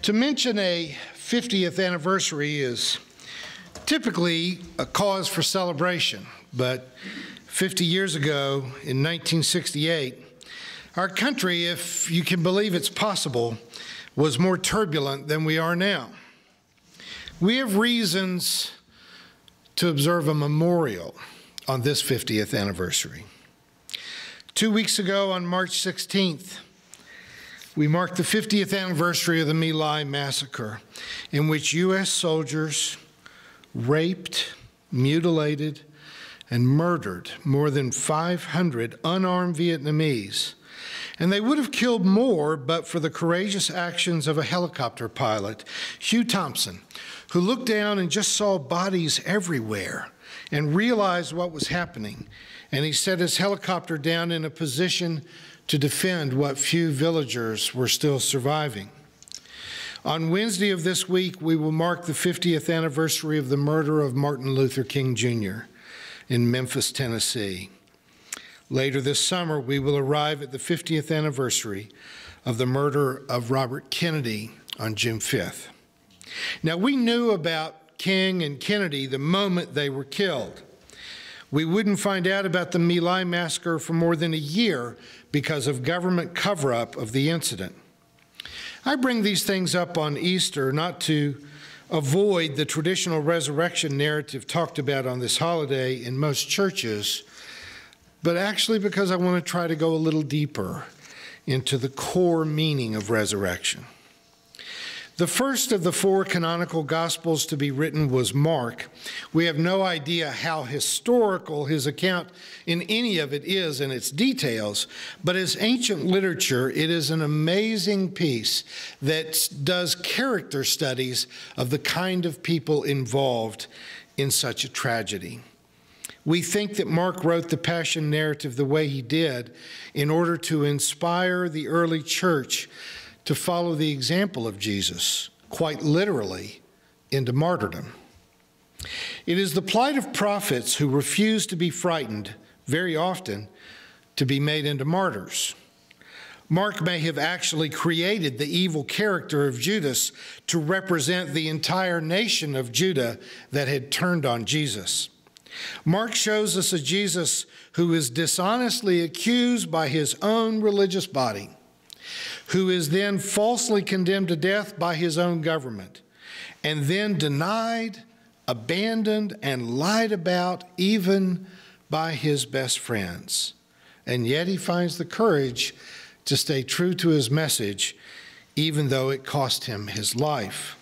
To mention a 50th anniversary is typically a cause for celebration, but 50 years ago in 1968, our country, if you can believe it's possible, was more turbulent than we are now. We have reasons to observe a memorial on this 50th anniversary. 2 weeks ago, on March 16th, we marked the 50th anniversary of the My Lai Massacre, in which U.S. soldiers raped, mutilated, and murdered more than 500 unarmed Vietnamese. And they would have killed more but for the courageous actions of a helicopter pilot, Hugh Thompson, who looked down and just saw bodies everywhere and realized what was happening. And he set his helicopter down in a position to defend what few villagers were still surviving. On Wednesday of this week, we will mark the 50th anniversary of the murder of Martin Luther King Jr. in Memphis, Tennessee. Later this summer, we will arrive at the 50th anniversary of the murder of Robert Kennedy on June 5th. Now, we knew about King and Kennedy the moment they were killed. We wouldn't find out about the My Lai Massacre for more than a year because of government cover-up of the incident. I bring these things up on Easter not to avoid the traditional resurrection narrative talked about on this holiday in most churches, but actually because I want to try to go a little deeper into the core meaning of resurrection. The first of the four canonical Gospels to be written was Mark. We have no idea how historical his account in any of it is in its details, but as ancient literature, it is an amazing piece that does character studies of the kind of people involved in such a tragedy. We think that Mark wrote the Passion narrative the way he did in order to inspire the early church to follow the example of Jesus, quite literally, into martyrdom. It is the plight of prophets who refuse to be frightened, very often, to be made into martyrs. Mark may have actually created the evil character of Judas to represent the entire nation of Judah that had turned on Jesus. Mark shows us a Jesus who is dishonestly accused by his own religious body, who is then falsely condemned to death by his own government, and then denied, abandoned, and lied about even by his best friends. And yet he finds the courage to stay true to his message, even though it cost him his life.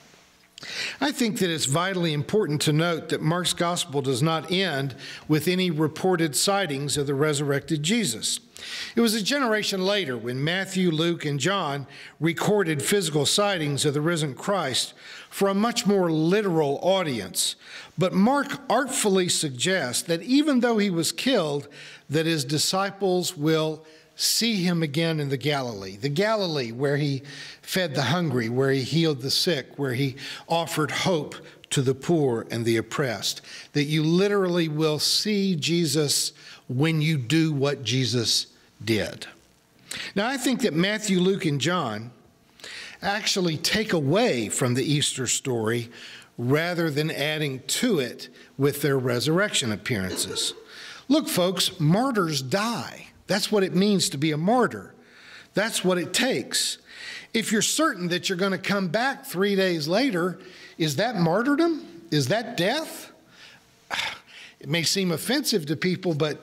I think that it's vitally important to note that Mark's gospel does not end with any reported sightings of the resurrected Jesus. It was a generation later when Matthew, Luke, and John recorded physical sightings of the risen Christ for a much more literal audience. But Mark artfully suggests that even though he was killed, that his disciples will see him again in the Galilee where he fed the hungry, where he healed the sick, where he offered hope to the poor and the oppressed. That you literally will see Jesus when you do what Jesus did. Now, I think that Matthew, Luke, and John actually take away from the Easter story rather than adding to it with their resurrection appearances. Look, folks, martyrs die. That's what it means to be a martyr. That's what it takes. If you're certain that you're going to come back 3 days later, is that martyrdom? Is that death? It may seem offensive to people, but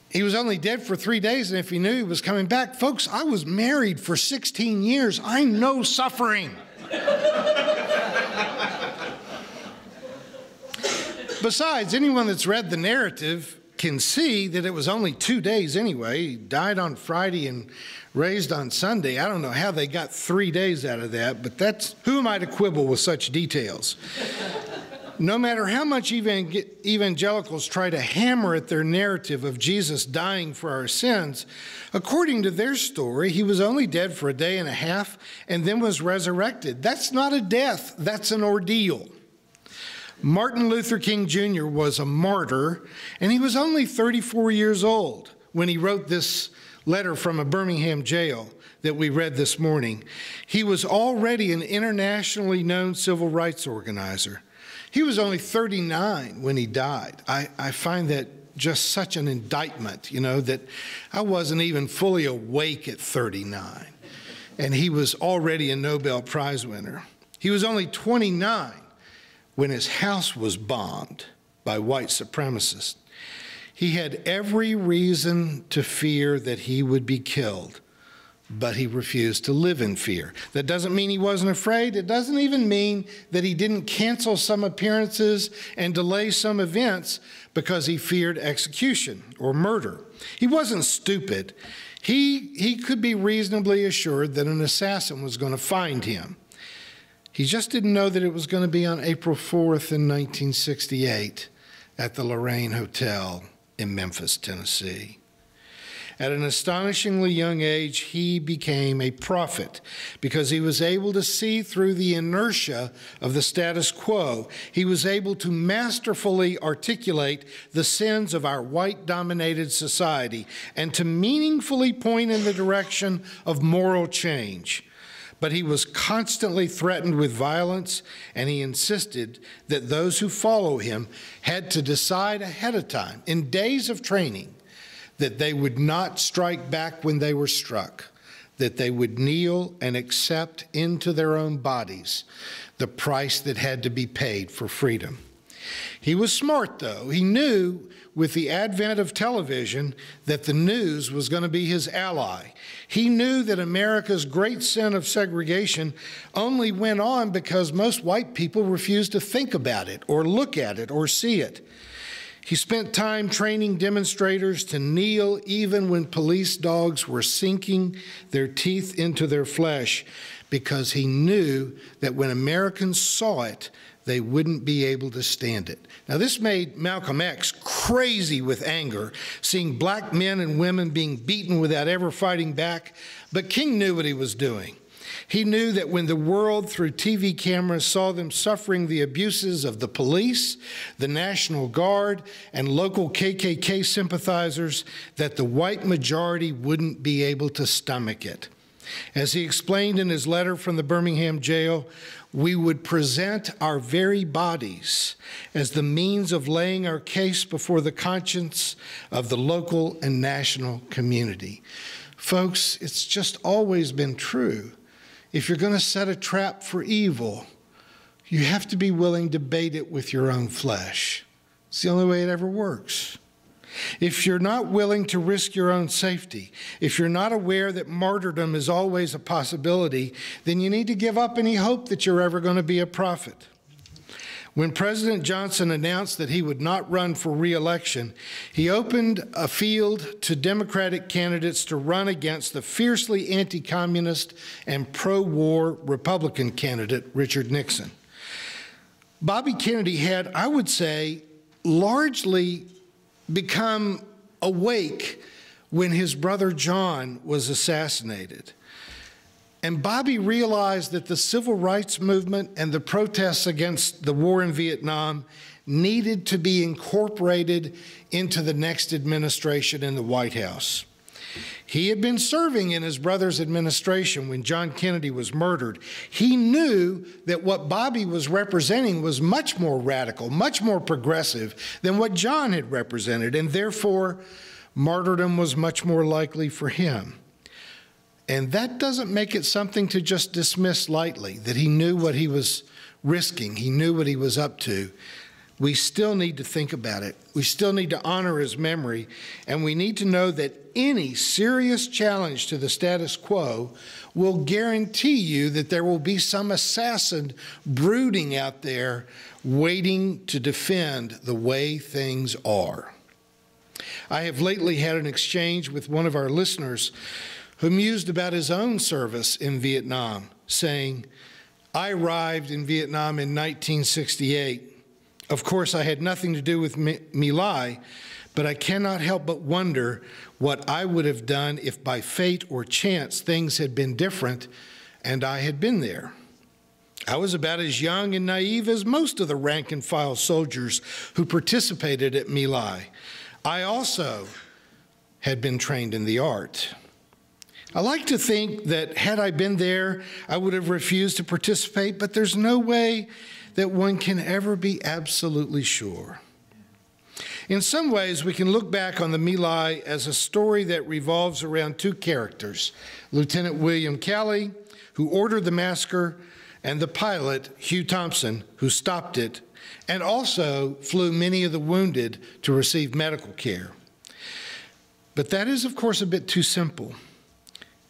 he was only dead for 3 days, and if he knew he was coming back, folks, I was married for 16 years. I know suffering. Besides, anyone that's read the narrative can see that it was only 2 days anyway. He died on Friday and raised on Sunday. I don't know how they got 3 days out of that, but who am I to quibble with such details? No matter how much evangelicals try to hammer at their narrative of Jesus dying for our sins, according to their story, he was only dead for a day and a half and then was resurrected. That's not a death, that's an ordeal. Martin Luther King Jr. was a martyr, and he was only 34 years old when he wrote this letter from a Birmingham jail that we read this morning, he was already an internationally known civil rights organizer. He was only 39 when he died. I find that just such an indictment, you know, that I wasn't even fully awake at 39, and he was already a Nobel Prize winner. He was only 29 when his house was bombed by white supremacists. He had every reason to fear that he would be killed, but he refused to live in fear. That doesn't mean he wasn't afraid. It doesn't even mean that he didn't cancel some appearances and delay some events because he feared execution or murder. He wasn't stupid. He could be reasonably assured that an assassin was going to find him. He just didn't know that it was going to be on April 4th in 1968 at the Lorraine Hotel in Memphis, Tennessee. At an astonishingly young age, he became a prophet because he was able to see through the inertia of the status quo. He was able to masterfully articulate the sins of our white-dominated society and to meaningfully point in the direction of moral change. But he was constantly threatened with violence, and he insisted that those who follow him had to decide ahead of time, in days of training, that they would not strike back when they were struck, that they would kneel and accept into their own bodies the price that had to be paid for freedom. He was smart, though. He knew with the advent of television that the news was going to be his ally. He knew that America's great sin of segregation only went on because most white people refused to think about it or look at it or see it. He spent time training demonstrators to kneel even when police dogs were sinking their teeth into their flesh because he knew that when Americans saw it, they wouldn't be able to stand it. Now, this made Malcolm X crazy with anger, seeing black men and women being beaten without ever fighting back, but King knew what he was doing. He knew that when the world, through TV cameras, saw them suffering the abuses of the police, the National Guard, and local KKK sympathizers, that the white majority wouldn't be able to stomach it. As he explained in his letter from the Birmingham jail, we would present our very bodies as the means of laying our case before the conscience of the local and national community. Folks, it's just always been true. If you're going to set a trap for evil, you have to be willing to bait it with your own flesh. It's the only way it ever works. If you're not willing to risk your own safety, if you're not aware that martyrdom is always a possibility, then you need to give up any hope that you're ever going to be a prophet. When President Johnson announced that he would not run for re-election, he opened a field to Democratic candidates to run against the fiercely anti-communist and pro-war Republican candidate, Richard Nixon. Bobby Kennedy had, I would say, largely become awake when his brother John was assassinated. And Bobby realized that the civil rights movement and the protests against the war in Vietnam needed to be incorporated into the next administration in the White House. He had been serving in his brother's administration when John Kennedy was murdered. He knew that what Bobby was representing was much more radical, much more progressive than what John had represented, and therefore martyrdom was much more likely for him. And that doesn't make it something to just dismiss lightly, that he knew what he was risking, he knew what he was up to. We still need to think about it. We still need to honor his memory, and we need to know that any serious challenge to the status quo will guarantee you that there will be some assassin brooding out there waiting to defend the way things are. I have lately had an exchange with one of our listeners who mused about his own service in Vietnam, saying, "I arrived in Vietnam in 1968. Of course, I had nothing to do with My Lai, but I cannot help but wonder what I would have done if by fate or chance things had been different and I had been there. I was about as young and naive as most of the rank-and-file soldiers who participated at My Lai. I also had been trained in the art." I like to think that had I been there, I would have refused to participate, but there's no way that one can ever be absolutely sure. In some ways, we can look back on the My Lai as a story that revolves around two characters, Lieutenant William Calley, who ordered the massacre, and the pilot, Hugh Thompson, who stopped it, and also flew many of the wounded to receive medical care. But that is, of course, a bit too simple.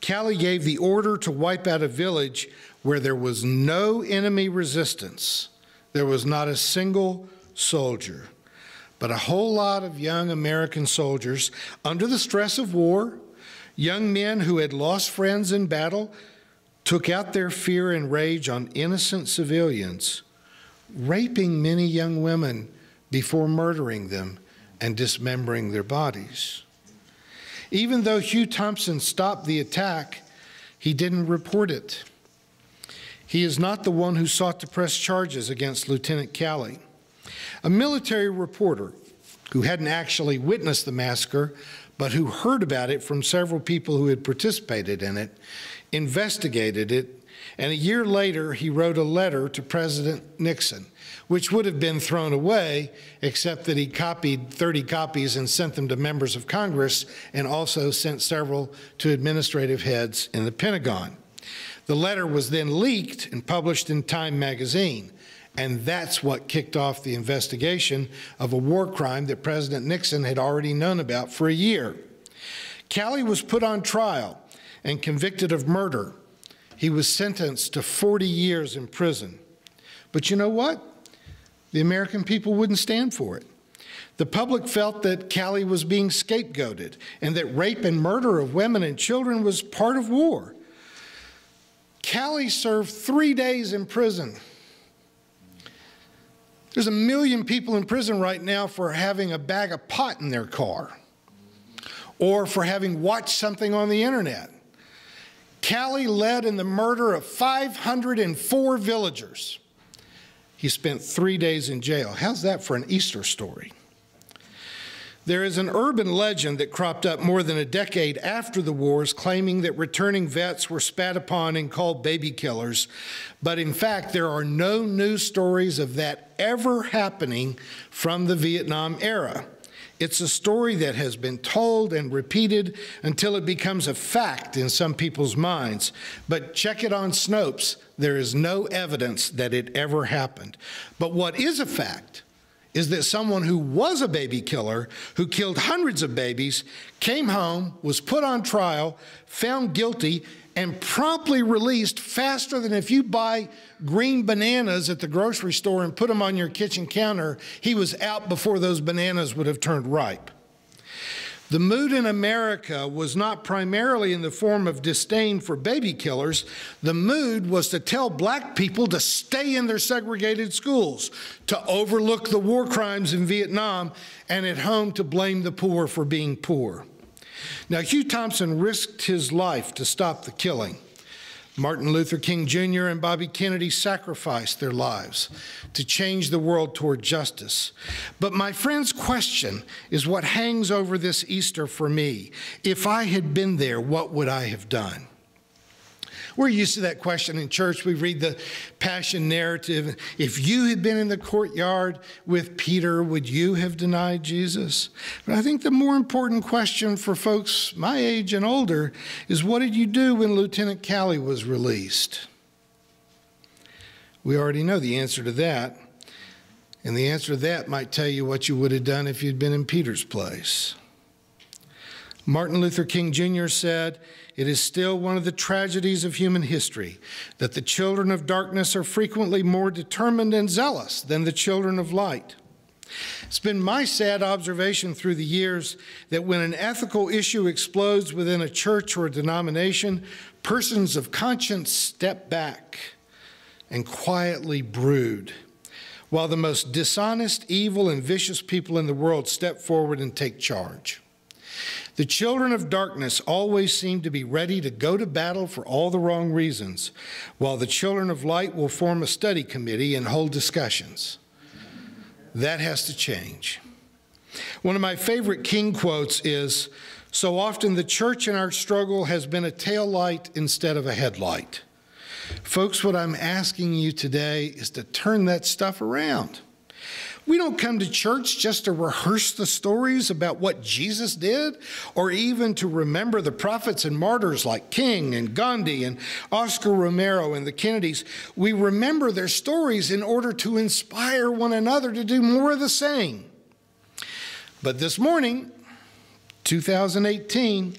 Calley gave the order to wipe out a village where there was no enemy resistance. There was not a single soldier, but a whole lot of young American soldiers under the stress of war, young men who had lost friends in battle, took out their fear and rage on innocent civilians, raping many young women before murdering them and dismembering their bodies. Even though Hugh Thompson stopped the attack, he didn't report it. He is not the one who sought to press charges against Lieutenant Calley. A military reporter who hadn't actually witnessed the massacre, but who heard about it from several people who had participated in it, investigated it, and a year later he wrote a letter to President Nixon, which would have been thrown away, except that he copied 30 copies and sent them to members of Congress, and also sent several to administrative heads in the Pentagon. The letter was then leaked and published in Time magazine, and that's what kicked off the investigation of a war crime that President Nixon had already known about for a year. Calley was put on trial and convicted of murder. He was sentenced to 40 years in prison. But you know what? The American people wouldn't stand for it. The public felt that Calley was being scapegoated and that rape and murder of women and children was part of war. Calley served 3 days in prison. There's 1 million people in prison right now for having a bag of pot in their car or for having watched something on the internet. Calley led in the murder of 504 villagers. He spent 3 days in jail. How's that for an Easter story? There is an urban legend that cropped up more than a decade after the wars claiming that returning vets were spat upon and called baby killers. But in fact, there are no news stories of that ever happening from the Vietnam era. It's a story that has been told and repeated until it becomes a fact in some people's minds. But check it on Snopes. There is no evidence that it ever happened. But what is a fact is that someone who was a baby killer, who killed hundreds of babies, came home, was put on trial, found guilty, and promptly released faster than if you buy green bananas at the grocery store and put them on your kitchen counter. He was out before those bananas would have turned ripe. The mood in America was not primarily in the form of disdain for baby killers. The mood was to tell black people to stay in their segregated schools, to overlook the war crimes in Vietnam, and at home to blame the poor for being poor. Now, Hugh Thompson risked his life to stop the killing. Martin Luther King Jr. and Bobby Kennedy sacrificed their lives to change the world toward justice. But my friend's question is what hangs over this Easter for me. If I had been there, what would I have done? We're used to that question in church. We read the Passion narrative. If you had been in the courtyard with Peter, would you have denied Jesus? But I think the more important question for folks my age and older is, what did you do when Lieutenant Calley was released? We already know the answer to that. And the answer to that might tell you what you would have done if you'd been in Peter's place. Martin Luther King Jr. said, "It is still one of the tragedies of human history that the children of darkness are frequently more determined and zealous than the children of light." It's been my sad observation through the years that when an ethical issue explodes within a church or a denomination, persons of conscience step back and quietly brood, while the most dishonest, evil, and vicious people in the world step forward and take charge. The children of darkness always seem to be ready to go to battle for all the wrong reasons, while the children of light will form a study committee and hold discussions. That has to change. One of my favorite King quotes is, So often the church in our struggle has been a tail light instead of a headlight. Folks, what I'm asking you today is to turn that stuff around. We don't come to church just to rehearse the stories about what Jesus did, or even to remember the prophets and martyrs like King and Gandhi and Oscar Romero and the Kennedys. We remember their stories in order to inspire one another to do more of the same. But this morning, 2018,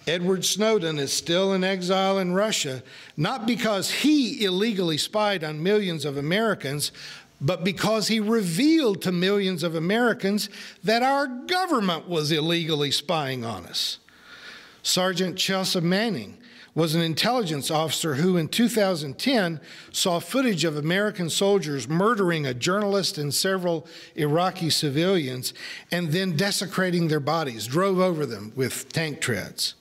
Edward Snowden is still in exile in Russia, not because he illegally spied on millions of Americans, but because he revealed to millions of Americans that our government was illegally spying on us. Sergeant Chelsea Manning was an intelligence officer who in 2010 saw footage of American soldiers murdering a journalist and several Iraqi civilians and then desecrating their bodies, drove over them with tank treads.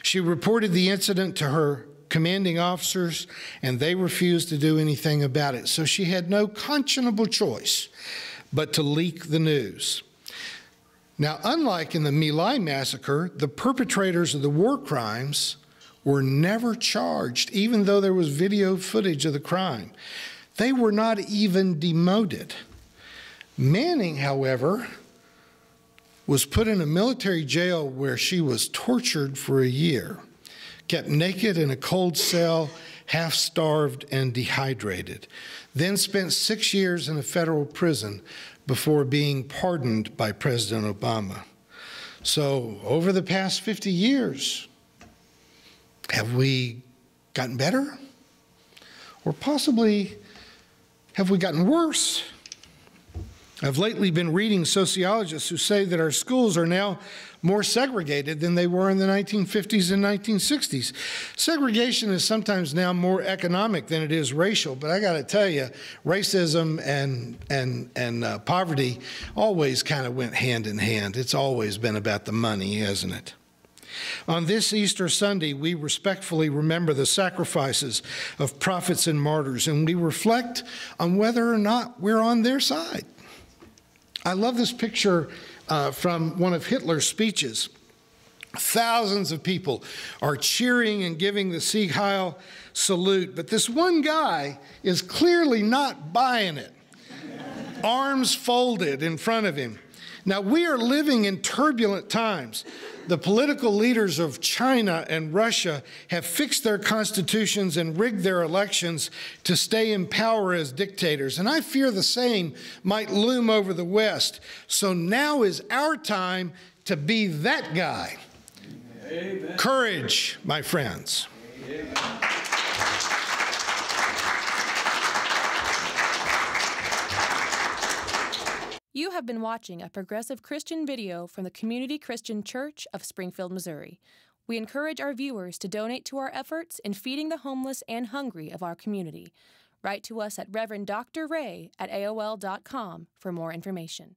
She reported the incident to her commanding officers, and they refused to do anything about it. So she had no conscionable choice but to leak the news. Now, unlike in the My Lai Massacre, the perpetrators of the war crimes were never charged, even though there was video footage of the crime. They were not even demoted. Manning, however, was put in a military jail where she was tortured for a year, kept naked in a cold cell, half-starved and dehydrated, then spent 6 years in a federal prison before being pardoned by President Obama. So over the past 50 years, have we gotten better? Or possibly, have we gotten worse? I've lately been reading sociologists who say that our schools are now more segregated than they were in the 1950s and 1960s. Segregation is sometimes now more economic than it is racial, but I got to tell you, racism and poverty always kind of went hand in hand. It's always been about the money, hasn't it? On this Easter Sunday, we respectfully remember the sacrifices of prophets and martyrs, and we reflect on whether or not we're on their side. I love this picture from one of Hitler's speeches. Thousands of people are cheering and giving the Sieg Heil salute, but this one guy is clearly not buying it. Arms folded in front of him. Now, we are living in turbulent times. The political leaders of China and Russia have fixed their constitutions and rigged their elections to stay in power as dictators. And I fear the same might loom over the West. So now is our time to be that guy. Amen. Courage, my friends. Amen. You have been watching a progressive Christian video from the Community Christian Church of Springfield, Missouri. We encourage our viewers to donate to our efforts in feeding the homeless and hungry of our community. Write to us at Rev. Dr. Ray at AOL.com for more information.